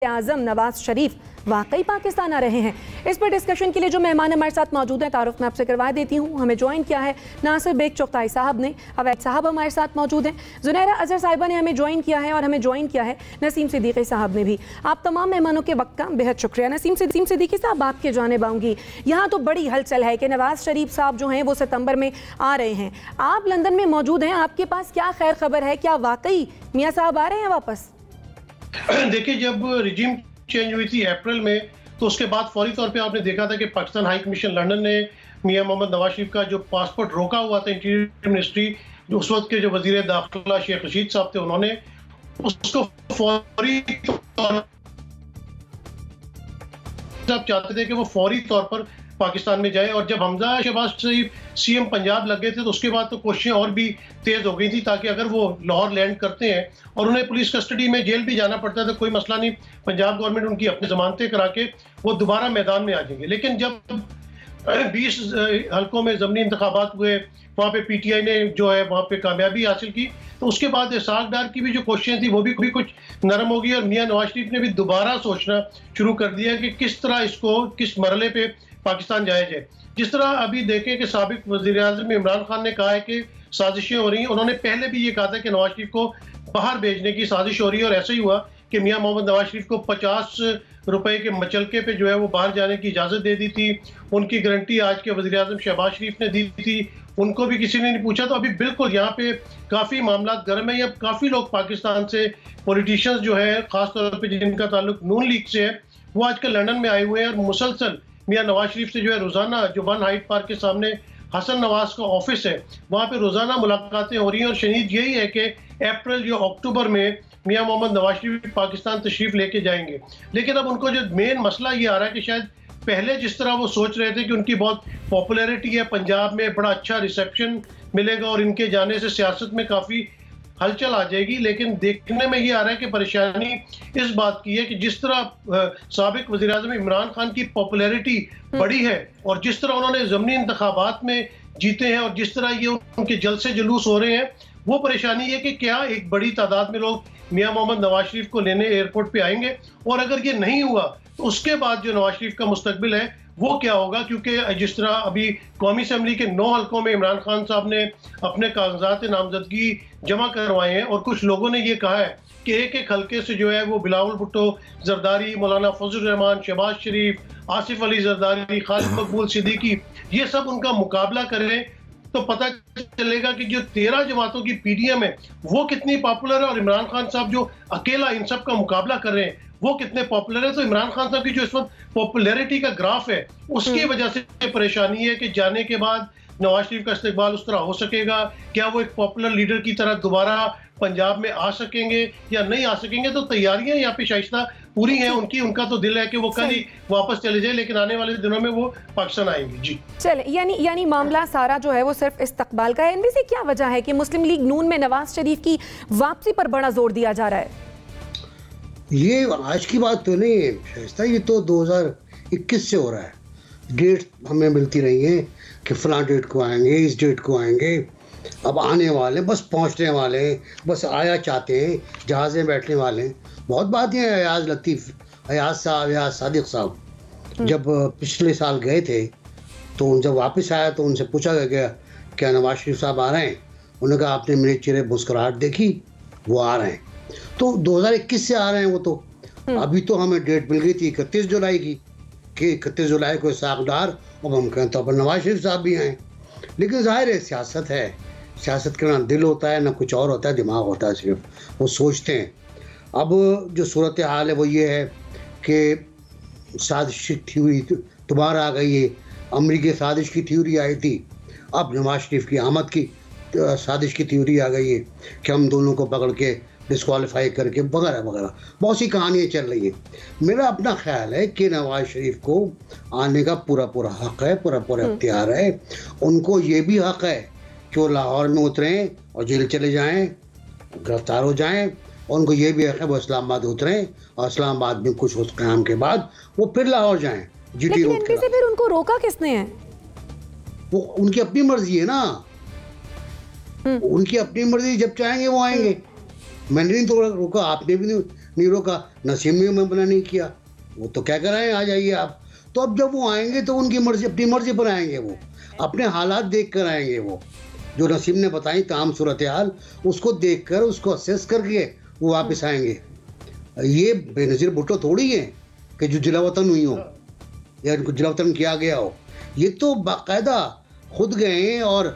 आज़म नवाज शरीफ वाकई पाकिस्तान आ रहे हैं। इस पर डिस्कशन के लिए जो मेहमान हमारे साथ मौजूद हैं, तारुफ मैं आपसे करवा देती हूँ। हमें ज्वाइन किया है नासिर बेग चौकताई साहब ने, अवैध साहब हमारे साथ मौजूद हैं, जुनैरा अजहर साहिबा ने हमें ज्वाइन किया है और हमें ज्वाइन किया है नसीम सिद्दीकी साहब ने भी। आप तमाम मेहमानों के वक्त का बेहद शुक्रिया। नसीम सिद्दीकी साहब, आपके जानिब आऊँगी। यहाँ तो बड़ी हलचल है कि नवाज शरीफ साहब जो हैं वो सितंबर में आ रहे हैं। आप लंदन में मौजूद हैं, आपके पास क्या खैर खबर है? क्या वाकई मियाँ साहब आ रहे हैं वापस? देखिए, जब रिजीम चेंज हुई थी अप्रैल में, तो उसके बाद फौरी तौर पे आपने देखा था कि पाकिस्तान हाई कमीशन लंदन ने मियां मोहम्मद नवाज शरीफ का जो पासपोर्ट रोका हुआ था, इंटीरियर मिनिस्ट्री जो उस वक्त के जो वजीर दाखिला शेख रशीद साहब थे, उन्होंने उसको फौरी तौर पर चाहते थे कि वो फौरी तौर पर पाकिस्तान में जाए। और जब हमजा शहबाज शरीफ सीएम पंजाब लग गए थे, तो उसके बाद तो कोशिशें और भी तेज हो गई थी ताकि अगर वो लाहौर लैंड करते हैं और उन्हें पुलिस कस्टडी में जेल भी जाना पड़ता है तो कोई मसला नहीं, पंजाब गवर्नमेंट उनकी अपनी जमानतें करा के वो दोबारा मैदान में आ जाएंगे। लेकिन जब 20 हल्कों में ज़मीनी इंतखाबात हुए, वहाँ पे पीटीआई ने जो है वहाँ पे कामयाबी हासिल की, तो उसके बाद इसहाक डार की भी जो कोशिशें थी वो भी कुछ नरम हो गई और मियाँ नवाज शरीफ ने भी दोबारा सोचना शुरू कर दिया कि किस तरह इसको किस मरहले पे पाकिस्तान जाया जाए। जिस तरह अभी देखें कि साबिक वज़ीर-ए-आज़म इमरान खान ने कहा है कि साजिशें हो रही हैं, उन्होंने पहले भी ये कहा था कि नवाज शरीफ को बाहर भेजने की साजिश हो रही है और ऐसा ही हुआ कि मियाँ मोहम्मद नवाज शरीफ को 50 रुपए के मचलके पे जो है वो बाहर जाने की इजाज़त दे दी थी। उनकी गारंटी आज के वज़ीर-ए-आज़म शहबाज शरीफ ने दी थी, उनको भी किसी ने नहीं पूछा। तो अभी बिल्कुल यहाँ पे काफ़ी मामला गर्म है। अब काफ़ी लोग पाकिस्तान से पॉलिटिशियंस जो है, ख़ासतौर पर जिनका ताल्लुक नून लीग से है, वो आजकल लंदन में आए हुए हैं और मुसलसल मियाँ नवाज शरीफ से जो है रोज़ाना, जो वन हाइट पार्क के सामने हसन नवाज का ऑफिस है, वहाँ पे रोज़ाना मुलाकातें हो रही हैं। और शनीद यही है कि अप्रैल या अक्टूबर में मियाँ मोहम्मद नवाज शरीफ पाकिस्तान तशरीफ लेके जाएंगे। लेकिन अब उनको जो मेन मसला ये आ रहा है कि शायद पहले जिस तरह वो सोच रहे थे कि उनकी बहुत पॉपुलैरिटी है, पंजाब में बड़ा अच्छा रिसेप्शन मिलेगा और इनके जाने से सियासत में काफ़ी हलचल आ जाएगी, लेकिन देखने में ये आ रहा है कि परेशानी इस बात की है कि जिस तरह साबिक वज़ीर-ए-आज़म इमरान खान की पॉपुलैरिटी बढ़ी है और जिस तरह उन्होंने ज़मीनी इंतखाबात में जीते हैं और जिस तरह ये उनके जलसे जुलूस हो रहे हैं, वो परेशानी है कि क्या एक बड़ी तादाद में लोग मियाँ मोहम्मद नवाज शरीफ को लेने एयरपोर्ट पे आएंगे, और अगर ये नहीं हुआ तो उसके बाद जो नवाज शरीफ का मुस्तकबिल है वो क्या होगा। क्योंकि जिस तरह अभी कौमी असम्बली के 9 हल्कों में इमरान खान साहब ने अपने कागजात नामजदगी जमा करवाए हैं और कुछ लोगों ने ये कहा है कि एक एक हल्के से जो है वो बिलावल भुट्टो जरदारी, मौलाना फजल रहमान, शहबाज शरीफ, आसिफ अली जरदारी, खालिद मकबूल सिद्दीकी, ये सब उनका मुकाबला करें तो पता चलेगा कि जो 13 जमातों की पीडीएम है वो कितनी पॉपुलर है और इमरान खान साहब जो अकेला इन सब का मुकाबला कर रहे हैं वो कितने पॉपुलर है। तो इमरान खान साहब की जो इस वक्त पॉपुलैरिटी का ग्राफ है, उसकी वजह से परेशानी है कि जाने के बाद नवाज शरीफ का इस्तेकबाल उस तरह हो सकेगा, क्या वो एक पॉपुलर लीडर की तरह दोबारा पंजाब में आ सकेंगे या नहीं आ सकेंगे। तो तैयारियां यहाँ पे शाइस्ता पूरी हैं उनकी, उनका तो दिल है कि वो कल ही वापस चले जाए, लेकिन आने वाले दिनों में वो पाकिस्तान आएंगे। जी चले, यानी मामला सारा जो है वो सिर्फ इस्तकबाल का है। इनमें से क्या वजह है कि मुस्लिम लीग नून में नवाज शरीफ की वापसी पर बड़ा जोर दिया जा रहा है? ये आज की बात तो नहीं है शाइस्ता, ये तो 2021 से हो रहा है। डेट हमें मिलती रही है कि फलां डेट को आएंगे, इस डेट को आएंगे, अब आने वाले, बस पहुंचने वाले, बस आया चाहते हैं, जहाज़ में बैठने वाले। बहुत बात है। अयाज लतीफ़, अयाज साहब, अयाज सादिक साहब जब पिछले साल गए थे तो जब वापस आया तो उनसे पूछा गया क्या नवाज शरीफ साहब आ रहे हैं? उन्होंने कहा आपने मेरे चेहरे मुस्कुराहट देखी, वो आ रहे हैं। तो 2021 से आ रहे हैं वो तो। अभी तो हमें डेट मिल गई थी 31 जुलाई की कि 31 जुलाई को इसहाक डार, अब हम कहते हैं पर नवाज शरीफ साहब भी आए। लेकिन जाहिर है सियासत है, सियासत का ना दिल होता है ना कुछ और होता है, दिमाग होता है, सिर्फ वो सोचते हैं। अब जो सूरत हाल है वो ये है कि साजिश थ्योरी दोबारा आ गई है। अमरीकी साजिश की थ्योरी आई थी, अब नवाज शरीफ की आमद की साजिश की थ्योरी आ गई है कि हम दोनों को पकड़ के डिस्क्वालीफाई करके वगैरह वगैरह बहुत सी कहानियाँ चल रही हैं। मेरा अपना ख्याल है कि नवाज शरीफ को आने का पूरा पूरा हक़ है, पूरा पूरा इख्तियार है। उनको ये भी हक़ है कि वो लाहौर में उतरें और जेल चले जाएं, गिरफ्तार हो जाएं। और उनको ये भी हक़ है वो इस्लामाबाद उतरें और इस्लामाबाद में कुछ उस क़याम के बाद वो फिर लाहौर जाएं। जीटी रोड के फिर उनको रोका किसने है? वो उनकी अपनी मर्जी है ना, उनकी अपनी मर्जी, जब चाहेंगे वो आएंगे। मैंने नहीं तो रोका, आपने भी नीरो का नसीम ने मना नहीं किया, वो तो क्या कर रहे हैं आ जाइए आप। तो अब जब वो आएंगे तो उनकी मर्जी, अपनी मर्जी पर आएंगे, वो अपने हालात देख कर आएंगे। वो जो नसीम ने बताई तमाम सूरत हाल, उसको देख कर, उसको असेस करके वो वापस आएंगे। ये बेनज़ीर भुट्टो थोड़ी है कि जो जिला वतन हुई हो या इनको जिला वतन किया गया हो। ये तो बाकायदा खुद गए हैं और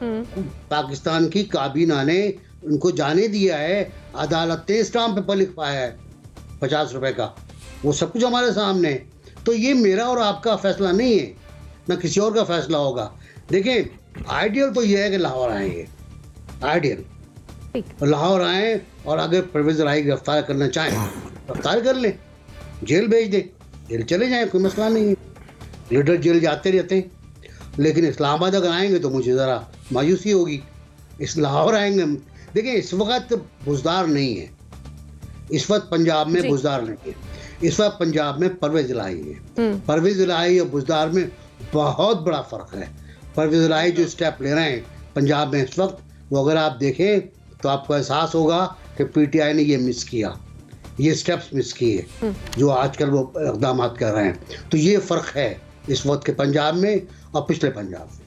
पाकिस्तान की काबीना ने उनको जाने दिया है, अदालत ने स्टाम्प पेपर लिखवाया है 50 रुपए का, वो सब कुछ हमारे सामने। तो ये मेरा और आपका फैसला नहीं है, ना किसी और का फैसला होगा। देखें, आइडियल तो ये है कि लाहौर आएंगे, आइडियल लाहौर आए और अगर परवेज इलाही गिरफ्तार करना चाहें गिरफ्तार कर लें, जेल भेज दें, जेल चले जाएं, कोई मसला नहीं है। लीडर जेल जाते रहते हैं, लेकिन इस्लामाबाद अगर आएंगे तो मुझे ज़रा मायूसी होगी। इस लाहौर आएंगे, देखिए इस वक्त बुज़दार नहीं है, इस वक्त पंजाब में बुज़दार नहीं है, इस वक्त पंजाब में परवेज इलाही है। परवेज इलाही और बुज़दार में बहुत बड़ा फ़र्क है। परवेज इलाही जो स्टेप ले रहे हैं पंजाब में इस वक्त, वो अगर आप देखें तो आपको एहसास होगा कि पीटीआई ने ये मिस किया, ये स्टेप्स मिस किए जो आजकल वो इक़दाम कर रहे हैं। तो ये फ़र्क है इस वक्त के पंजाब में और पिछले पंजाब में।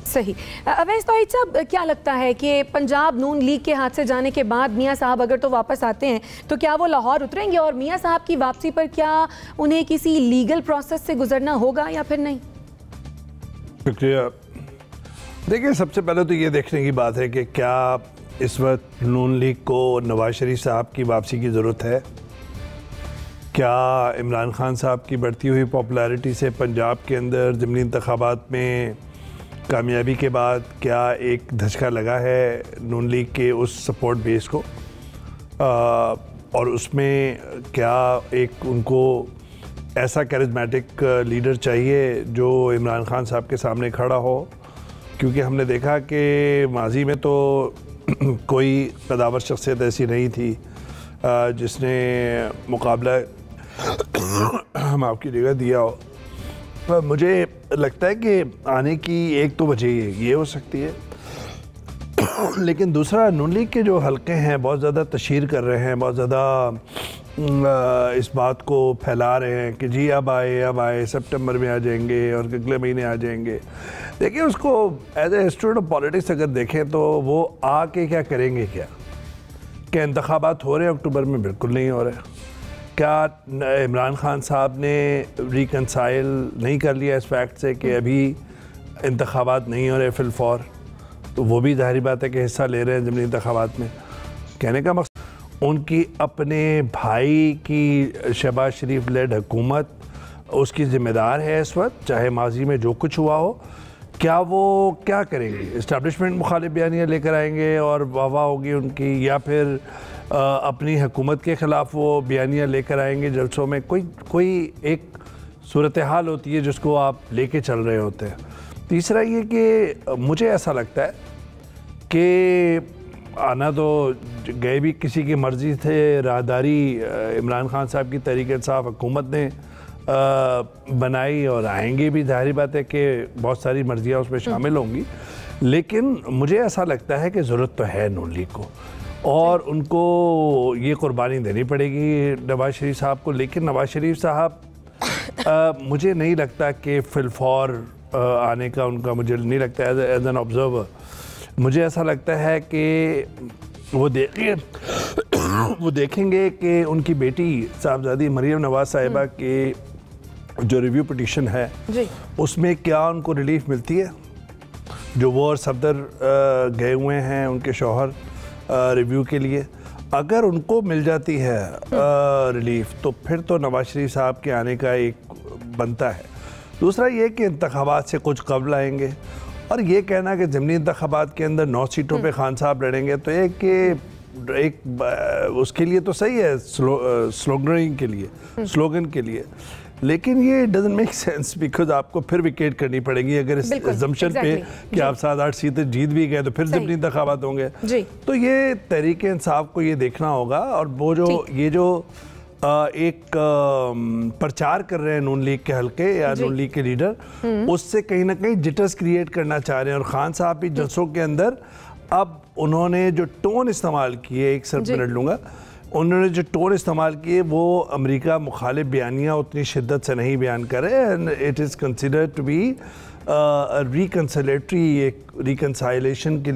सही। अवैस तौहीद साहब, क्या लगता है कि पंजाब नून लीग के हाथ से जाने के बाद मियाँ साहब अगर तो वापस आते हैं तो क्या वो लाहौर उतरेंगे, और मियाँ साहब की वापसी पर क्या उन्हें किसी लीगल प्रोसेस से गुजरना होगा या फिर नहीं? शुक्रिया। देखिए, सबसे पहले तो ये देखने की बात है कि क्या इस वक्त नून लीग को नवाज शरीफ साहब की वापसी की ज़रूरत है। क्या इमरान खान साहब की बढ़ती हुई पॉपुलैरिटी से पंजाब के अंदर ज़िमनी इंतखाबात में कामयाबी के बाद क्या एक धचका लगा है नून लीग के उस सपोर्ट बेस को, और उसमें क्या एक उनको ऐसा कैरिज़मेटिक लीडर चाहिए जो इमरान खान साहब के सामने खड़ा हो। क्योंकि हमने देखा कि माजी में तो कोई कदावर शख्सियत ऐसी नहीं थी जिसने मुकाबला माफ़ कीजिएगा दिया हो। मुझे लगता है कि आने की एक तो वजह ये हो सकती है, लेकिन दूसरा नून लीग के जो हलके हैं बहुत ज़्यादा तशहीर कर रहे हैं, बहुत ज़्यादा इस बात को फैला रहे हैं कि जी अब आए सितंबर में आ जाएंगे और अगले महीने आ जाएंगे। देखिए, उसको as a student of politics अगर देखें तो वो आके क्या करेंगे, क्या इंतखाबात हो रहे हैं अक्टूबर में? बिल्कुल नहीं हो रहे। क्या इमरान खान साहब ने रिकनसाइल नहीं कर लिया इस फैक्ट से कि अभी इंतखाबात नहीं हो रहे फिलफौर? तो वो भी ज़ाहिर बात है कि हिस्सा ले रहे हैं ज़िमनी इंतखाबात में। कहने का मकसद उनकी अपने भाई की शहबाज शरीफ लेड हुकूमत उसकी ज़िम्मेदार है इस वक्त, चाहे माजी में जो कुछ हुआ हो। क्या वो क्या करेंगे? इस्टेब्लिशमेंट मुखालिफ बयानियाँ लेकर आएंगे और वाह होगी उनकी, या फिर अपनी हुकूमत के ख़िलाफ़ वो बयानियाँ लेकर आएंगे जलसों में? कोई एक सूरत हाल होती है जिसको आप लेके चल रहे होते हैं। तीसरा ये कि मुझे ऐसा लगता है कि आना तो गए भी किसी की मर्ज़ी थे, राहदारी इमरान खान साहब की तहरीक इंसाफ हुकूमत ने बनाई और आएंगे भी, जाहिर बात है कि बहुत सारी मर्जियाँ उसमें शामिल होंगी। लेकिन मुझे ऐसा लगता है कि ज़रूरत तो है नून लीग को और उनको ये कुर्बानी देनी पड़ेगी नवाज शरीफ साहब को। लेकिन नवाज शरीफ साहब मुझे नहीं लगता कि फिलफौर आने का उनका, मुझे नहीं लगता एज एन ऑब्जर्वर। मुझे ऐसा लगता है कि वो देखेंगे कि उनकी बेटी साहबजादी मरीम नवाज साहिबा के जो रिव्यू पिटीशन है उसमें क्या उनको रिलीफ मिलती है। जो वो और सफदर गए हुए हैं उनके शौहर रिव्यू के लिए, अगर उनको मिल जाती है रिलीफ तो फिर तो नवाज शरीफ साहब के आने का एक बनता है। दूसरा ये कि इंतखाबात से कुछ कबल आएंगे, और ये कहना कि ज़िमनी इंतखाबात के अंदर 9 सीटों पे खान साहब लड़ेंगे तो एक उसके लिए तो सही है, स्लोगन के लिए, लेकिन ये डजंट मेक सेंस बिकॉज आपको फिर विकेट करनी पड़ेगी अगर इस एजम्पशन पे कि आप 7-8 सीटें जीत भी गए तो फिर ज़िमनी इंतखाबात होंगे। तो ये तहरीक इंसाफ को ये देखना होगा, और वो जो एक प्रचार कर रहे हैं नून लीग के हल्के या नून लीग के लीडर, उससे कहीं ना कहीं जिटर्स क्रिएट करना चाह रहे हैं। और खान साहब भी जलसों के अंदर अब उन्होंने जो टोन इस्तेमाल किए, एक सिर्फ मिनट लूँगा, उन्होंने जो टोन इस्तेमाल किए वो अमेरिका मुखालिफ बयानियाँ उतनी शिद्दत से नहीं बयान करे, and it is considered to be reconciliatory, एक रिकन्साइलेशन के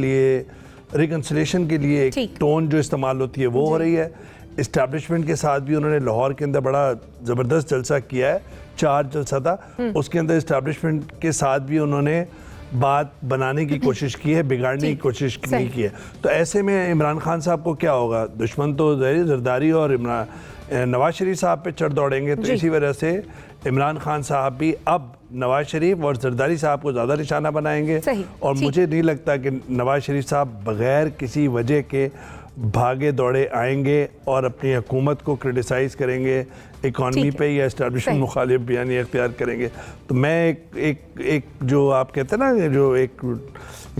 लिए एक टोन जो इस्तेमाल होती है वो हो रही है। इस्टेब्लिशमेंट के साथ भी उन्होंने लाहौर के अंदर बड़ा ज़बरदस्त जलसा किया है, 4 जलसा था, उसके अंदर इस्टेब्लिशमेंट के साथ भी उन्होंने बात बनाने की कोशिश की है, बिगाड़ने की कोशिश नहीं की है। तो ऐसे में इमरान खान साहब को क्या होगा, दुश्मन तो जरदारी और नवाज शरीफ साहब पे चढ़ दौड़ेंगे। तो इसी वजह से इमरान खान साहब भी अब नवाज शरीफ और जरदारी साहब को ज़्यादा निशाना बनाएंगे। और मुझे नहीं लगता कि नवाज शरीफ साहब बग़ैर किसी वजह के भागे दौड़े आएंगे और अपनी हुकूमत को क्रिटिसाइज़ करेंगे, इकॉनमी पे या एस्टैब्लिशमेंट मुखालिफ बयानी अख्तियार करेंगे। तो मैं एक जो आप कहते हैं ना, जो एक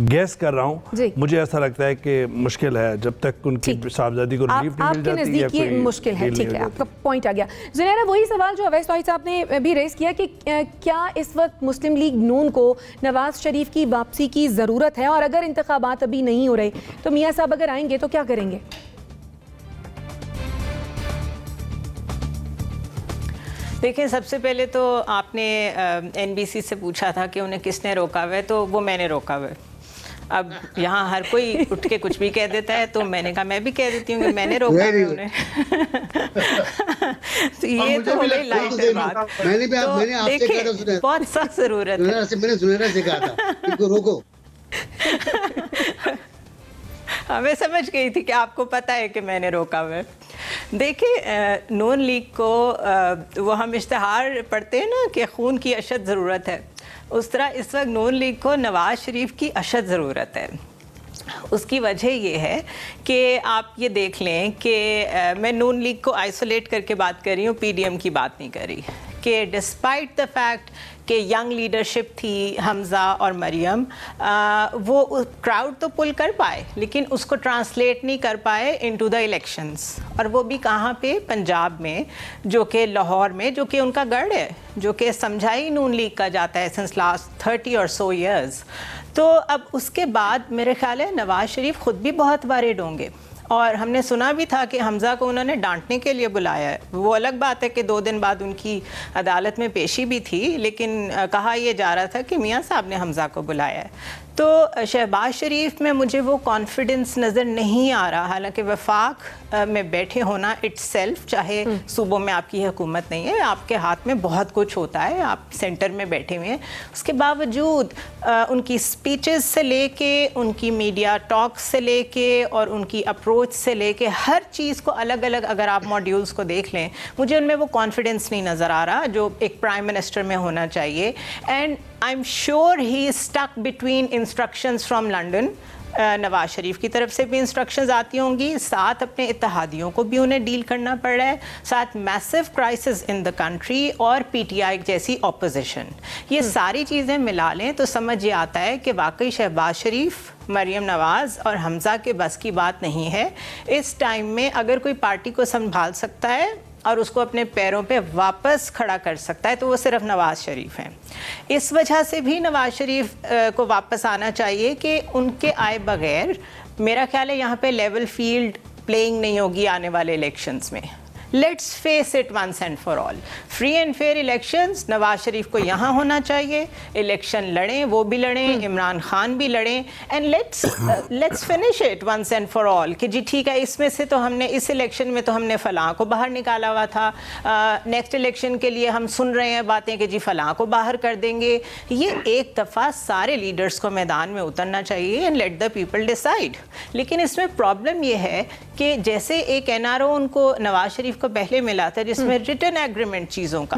गैस कर रहा हूँ, मुझे ऐसा लगता है कि मुश्किल है जब तक उनकी साहबजादी को रिलीफ नहीं मिल जाती है, कोई मुश्किल है। ठीक है, आपका पॉइंट आ गया। ज़ुनैरा, वही सवाल जो अवैस तौहीद साहब ने भी रेस किया कि क्या इस वक्त मुस्लिम लीग नून को नवाज शरीफ की वापसी की ज़रूरत है, और अगर इंतखाबात अभी नहीं हो रहे तो मियाँ साहब अगर आएंगे तो क्या करेंगे? देखिए, सबसे पहले तो आपने NBC से पूछा था कि उन्हें किसने रोका हुआ है, तो वो मैंने रोका हुआ है। अब यहाँ हर कोई उठ के कुछ भी कह देता है, तो मैंने कहा मैं भी कह देती हूँ कि मैंने रोका है उन्हें। तो ये तो हो गई लाइट बात। मैंने आपसे कहा था, बहुत सख्त जरूरत है। मैंने ज़ुनैरा से कहा था इनको रोको। मैं समझ गई थी कि आपको पता है कि मैंने रोका हुआ है। देखिए, नून लीग को वो हम इश्तिहार पढ़ते हैं ना कि खून की अशद ज़रूरत है, उस तरह इस वक्त नून लीग को नवाज शरीफ की अशद ज़रूरत है। उसकी वजह ये है कि आप ये देख लें कि मैं नून लीग को आइसोलेट करके बात कर रही हूँ, PDM की बात नहीं कर रही, कि डिस्पाइट द फैक्ट कि यंग लीडरशिप थी, हमज़ा और मरियम, वो क्राउड तो पुल कर पाए लेकिन उसको ट्रांसलेट नहीं कर पाए इनटू द इलेक्शंस, और वो भी कहाँ पे, पंजाब में, जो कि लाहौर में, जो कि उनका गढ़ है, जो कि समझा ही नून लीग का जाता है सिंस लास्ट 30 और so years। तो अब उसके बाद मेरे ख्याल है नवाज शरीफ ख़ुद भी बहुत वरीड होंगे, और हमने सुना भी था कि हमज़ा को उन्होंने डांटने के लिए बुलाया है। वो अलग बात है कि 2 दिन बाद उनकी अदालत में पेशी भी थी, लेकिन कहा यह जा रहा था कि मियाँ साहब ने हमज़ा को बुलाया है। तो शहबाज शरीफ में मुझे वो कॉन्फिडेंस नज़र नहीं आ रहा, हालांकि वफाक में बैठे होना इट्सेल्फ, चाहे सूबों में आपकी हुकूमत नहीं है, आपके हाथ में बहुत कुछ होता है, आप सेंटर में बैठे हुए हैं, उसके बावजूद उनकी स्पीचेस से लेके, उनकी मीडिया टॉक्स से लेके और उनकी अप्रोच से लेके हर चीज़ को अलग अलग अगर आप मॉड्यूल्स को देख लें, मुझे उनमें वो कॉन्फिडेंस नहीं नज़र आ रहा जो एक प्राइम मिनिस्टर में होना चाहिए। And I am sure he is stuck between instructions from London, Nawaz Sharif की तरफ से भी इंस्ट्रक्शंस आती होंगी, साथ अपने इत्तेहादियों को भी उन्हें डील करना पड़ रहा है, साथ massive crisis in the country और PTI जैसी ऑपोजिशन। ये सारी चीज़ें मिला लें तो समझ ये आता है कि वाकई शहबाज शरीफ, मरियम नवाज़ और हमज़ा के बस की बात नहीं है। इस टाइम में अगर कोई पार्टी को संभाल सकता है और उसको अपने पैरों पे वापस खड़ा कर सकता है तो वो सिर्फ नवाज शरीफ हैं। इस वजह से भी नवाज शरीफ को वापस आना चाहिए कि उनके आए बगैर मेरा ख्याल है यहाँ पे लेवल फील्ड प्लेइंग नहीं होगी आने वाले इलेक्शंस में। Let's face it once and for all, free and fair elections Nawaz Sharif को यहाँ होना चाहिए, इलेक्शन लड़ें, वो भी लड़ें, इमरान खान भी लड़ें, and let's finish it once and for all कि जी ठीक है, इसमें से तो हमने इस इलेक्शन में तो हमने फलां को बाहर निकाला हुआ था, नेक्स्ट इलेक्शन के लिए हम सुन रहे हैं बातें कि जी फलां को बाहर कर देंगे। ये एक दफ़ा सारे लीडर्स को मैदान में उतरना चाहिए and let the people decide. लेकिन इसमें प्रॉब्लम ये है कि जैसे एक NRO उनको नवाज शरीफ को पहले मिला था जिसमें रिटन एग्रीमेंट चीज़ों का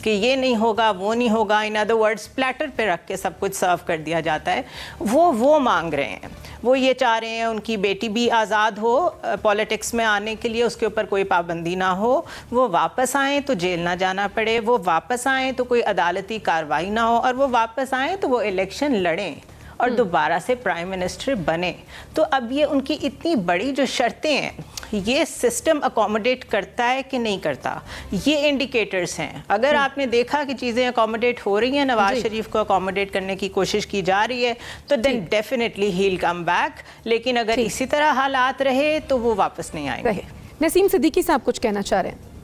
कि ये नहीं होगा, वो नहीं होगा, इन अदर वर्ड्स प्लेटर पे रख के सब कुछ सर्व कर दिया जाता है, वो मांग रहे हैं। वो ये चाह रहे हैं उनकी बेटी भी आज़ाद हो पॉलिटिक्स में आने के लिए, उसके ऊपर कोई पाबंदी ना हो, वो वापस आएँ तो जेल ना जाना पड़े, वो वापस आएँ तो कोई अदालती कार्रवाई ना हो, और वो वापस आएँ तो वो इलेक्शन लड़ें और दोबारा से प्राइम मिनिस्टर बने। तो अब ये उनकी इतनी बड़ी जो शर्तें हैं, ये सिस्टम अकोमोडेट करता है कि नहीं करता, ये इंडिकेटर्स हैं। अगर आपने देखा कि चीज़ें अकोमोडेट हो रही हैं, नवाज शरीफ को अकोमोडेट करने की कोशिश की जा रही है, तो then definitely he will come back. लेकिन अगर इसी तरह हालात रहे तो वो वापस नहीं आएंगे। नसीम सिद्दीकी साहब कुछ कहना चाह रहे हैं?